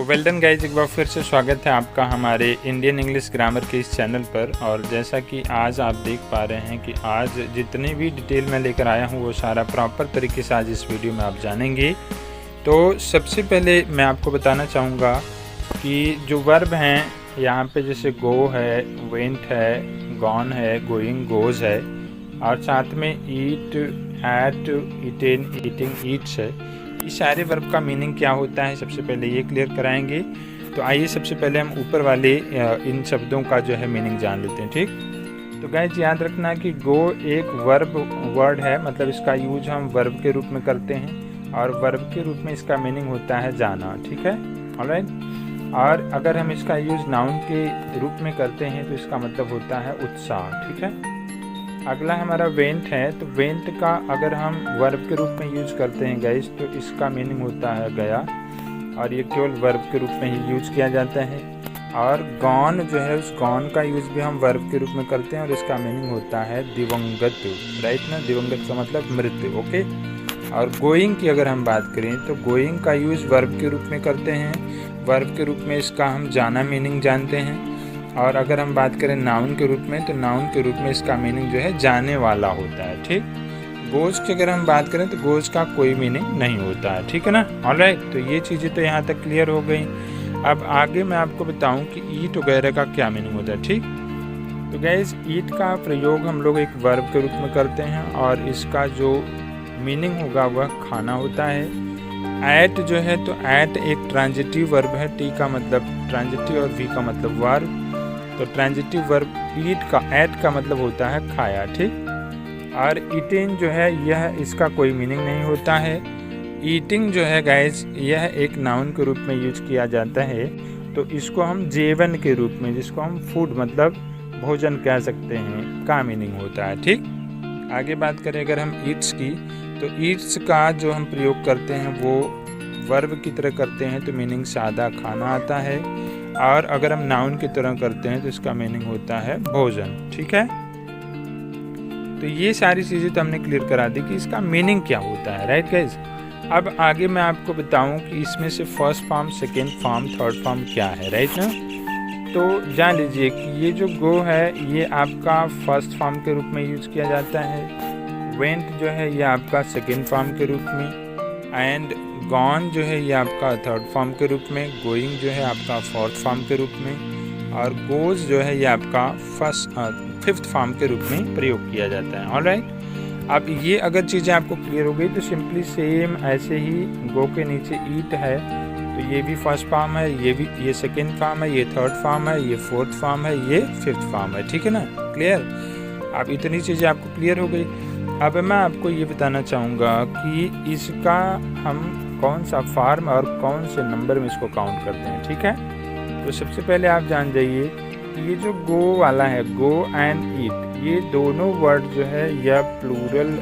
Well done guys, एक बार फिर से स्वागत है आपका हमारे इंडियन इंग्लिश ग्रामर के इस चैनल पर। और जैसा कि आज आप देख पा रहे हैं कि आज जितनी भी डिटेल मैं लेकर आया हूँ वो सारा प्रॉपर तरीके से आज इस वीडियो में आप जानेंगे। तो सबसे पहले मैं आपको बताना चाहूँगा कि जो वर्ब हैं यहाँ पे जैसे गो है, वेंट है, गॉन है, गोइंग, गोज है और साथ में ईट, एट, ईटेन, ईटिंग, ईट्स है। ये सारे वर्ब का मीनिंग क्या होता है सबसे पहले ये क्लियर कराएंगे। तो आइए सबसे पहले हम ऊपर वाले इन शब्दों का जो है मीनिंग जान लेते हैं। ठीक, तो गाइस याद रखना कि गो एक वर्ब वर्ड है, मतलब इसका यूज हम वर्ब के रूप में करते हैं और वर्ब के रूप में इसका मीनिंग होता है जाना। ठीक है, ऑलराइट। और अगर हम इसका यूज नाउन के रूप में करते हैं तो इसका मतलब होता है उत्साह। ठीक है, अगला हमारा वेंट है। तो वेंट का अगर हम वर्ब के रूप में यूज करते हैं गाइस तो इसका मीनिंग होता है गया, और ये केवल वर्ब के रूप में ही यूज किया जाता है। और गॉन जो है उस गॉन का यूज भी हम वर्ब के रूप में करते हैं और इसका मीनिंग होता है दिवंगत। राइट ना, दिवंगत का मतलब मृत्यु। ओके। और गोइंग की अगर हम बात करें तो गोइंग का यूज वर्ब के रूप में करते हैं, वर्ब के रूप में इसका हम जाना मीनिंग जानते हैं। और अगर हम बात करें नाउन के रूप में तो नाउन के रूप में इसका मीनिंग जो है जाने वाला होता है। ठीक, गोज की अगर हम बात करें तो गोज का कोई मीनिंग नहीं होता है। ठीक है ना, ऑलराइट। तो ये चीज़ें तो यहाँ तक क्लियर हो गई। अब आगे मैं आपको बताऊँ कि ईट वगैरह का क्या मीनिंग होता है। ठीक, तो गैस ईट का प्रयोग हम लोग एक वर्ब के रूप में करते हैं और इसका जो मीनिंग होगा वह खाना होता है। एट जो है तो एट एक ट्रांजिटिव वर्ब है, टी का मतलब ट्रांजिटिव और वी का मतलब वर्ब। तो ट्रांजिटिव वर्ब ईट का एट का मतलब होता है खाया। ठीक, और ईटिंग जो है यह इसका कोई मीनिंग नहीं होता है। ईटिंग जो है गाइस यह एक नाउन के रूप में यूज किया जाता है, तो इसको हम जेवन के रूप में, जिसको हम फूड मतलब भोजन कह सकते हैं, का मीनिंग होता है। ठीक, आगे बात करें अगर हम ईट्स की तो ईट्स का जो हम प्रयोग करते हैं वो वर्ब की तरह करते हैं तो मीनिंग सादा खाना आता है। और अगर हम नाउन की तरह करते हैं तो इसका मीनिंग होता है भोजन। ठीक है, तो ये सारी चीज़ें तो हमने क्लियर करा दी कि इसका मीनिंग क्या होता है। राइट गाइज, अब आगे मैं आपको बताऊं कि इसमें से first form, second form, third form क्या है। राइट ना, तो जान लीजिए कि ये जो गो है ये आपका फर्स्ट फॉर्म के रूप में यूज किया जाता है। वेंट जो है ये आपका सेकेंड फॉर्म के रूप में, एंड गॉन जो है ये आपका थर्ड फॉर्म के रूप में, गोइंग जो है आपका फोर्थ फॉर्म के रूप में, और गोज जो है ये आपका फिफ्थ फॉर्म के रूप में प्रयोग किया जाता है। ऑलराइट, अब ये अगर चीज़ें आपको क्लियर हो गई तो सिंपली सेम ऐसे ही गो के नीचे ईट है तो ये भी फर्स्ट फॉर्म है, ये सेकेंड फॉर्म है, ये थर्ड फॉर्म है, ये फोर्थ फॉर्म है, ये फिफ्थ फॉर्म है। ठीक है ना, क्लियर। अब इतनी चीज़ें आपको क्लियर हो गई। अब मैं आपको ये बताना चाहूँगा कि इसका हम कौन सा फॉर्म और कौन से नंबर में इसको काउंट करते हैं। ठीक है, तो सबसे पहले आप जान जाइए कि ये जो गो वाला है, गो एंड ईट, ये दोनों वर्ड जो है यह प्लूरल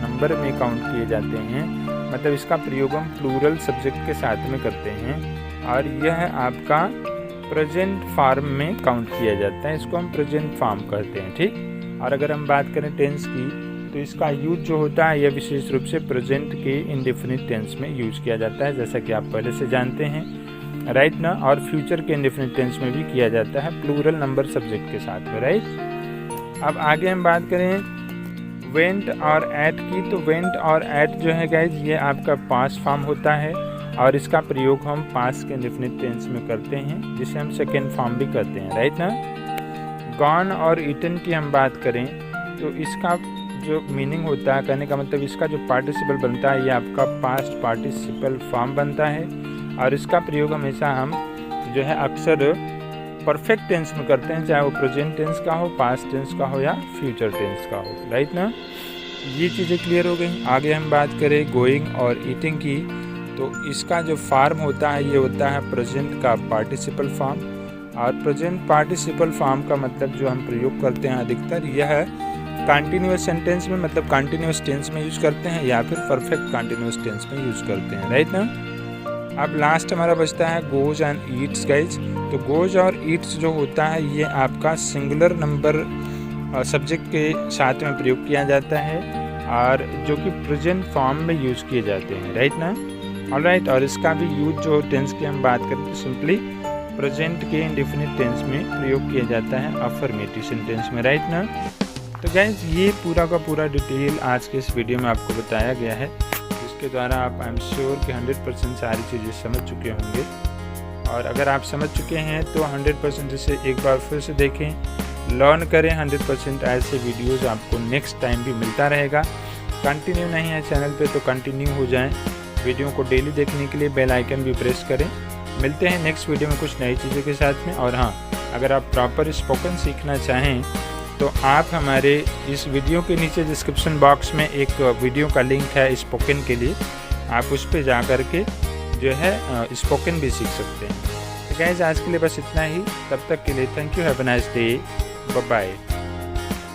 नंबर में काउंट किए जाते हैं, मतलब इसका प्रयोग हम प्लूरल सब्जेक्ट के साथ में करते हैं और यह आपका प्रेजेंट फॉर्म में काउंट किया जाता है, इसको हम प्रेजेंट फॉर्म कहते हैं। ठीक, और अगर हम बात करें टेंस की तो इसका यूज जो होता है यह विशेष रूप से प्रेजेंट के इंडेफिनिट टेंस में यूज किया जाता है, जैसा कि आप पहले से जानते हैं। राइट ना, और फ्यूचर के इंडेफिनिट टेंस में भी किया जाता है प्लूरल नंबर सब्जेक्ट के साथ में। राइट, अब आगे हम बात करें वेंट और एट की, तो वेंट और एट जो है गाइज ये आपका पास्ट फॉर्म होता है और इसका प्रयोग हम पास्ट के इंडेफिनिट टेंस में करते हैं, जिसे हम सेकेंड फॉर्म भी करते हैं। राइट ना, गॉन और ईटन की हम बात करें तो इसका जो मीनिंग होता है, कहने का मतलब इसका जो पार्टिसिपल बनता है ये आपका पास्ट पार्टिसिपल फॉर्म बनता है और इसका प्रयोग हमेशा हम जो है अक्सर परफेक्ट टेंस में करते हैं, चाहे वो प्रेजेंट टेंस का हो, पास्ट टेंस का हो या फ्यूचर टेंस का हो। राइट ना, ये चीज़ें क्लियर हो गई। आगे हम बात करें गोइंग और ईटिंग की तो इसका जो फॉर्म होता है ये होता है प्रेजेंट का पार्टिसिपल फॉर्म, और प्रेजेंट पार्टिसिपल फॉर्म का मतलब जो हम प्रयोग करते हैं अधिकतर यह कंटिन्यूअस सेंटेंस में, मतलब कंटिन्यूअस टेंस में यूज करते हैं या फिर परफेक्ट कंटिन्यूअस टेंस में यूज करते हैं। राइट ना, अब लास्ट हमारा बचता है गोज एंड ईट्स गाइज। तो गोज और ईट्स जो होता है ये आपका सिंगुलर नंबर सब्जेक्ट के साथ में प्रयोग किया जाता है और जो कि प्रेजेंट फॉर्म में यूज किए जाते हैं। राइट ना, ऑलराइट, और इसका भी यूज जो टेंस की हम बात करें तो सिंपली प्रेजेंट के इंडेफिनिट टेंस में प्रयोग किया जाता है अफर्मेटिव सेंटेंस में, राइट ना। तो गाइज ये पूरा का पूरा डिटेल आज के इस वीडियो में आपको बताया गया है, जिसके द्वारा आप आई एम श्योर कि 100% सारी चीज़ें समझ चुके होंगे। और अगर आप समझ चुके हैं तो 100% इसे एक बार फिर से देखें, लर्न करें 100%। ऐसे वीडियोज़ आपको नेक्स्ट टाइम भी मिलता रहेगा। कंटिन्यू नहीं है चैनल पे तो कंटिन्यू हो जाएं। वीडियो को डेली देखने के लिए बेल आइकन भी प्रेस करें। मिलते हैं नेक्स्ट वीडियो में कुछ नई चीज़ों के साथ में। और हाँ, अगर आप प्रॉपर स्पोकन सीखना चाहें तो आप हमारे इस वीडियो के नीचे डिस्क्रिप्शन बॉक्स में एक वीडियो का लिंक है स्पोकन के लिए, आप उस पर जा कर के जो है स्पोकन भी सीख सकते हैं। तो गाइस आज के लिए बस इतना ही, तब तक के लिए thank you, have a nice day, bye bye.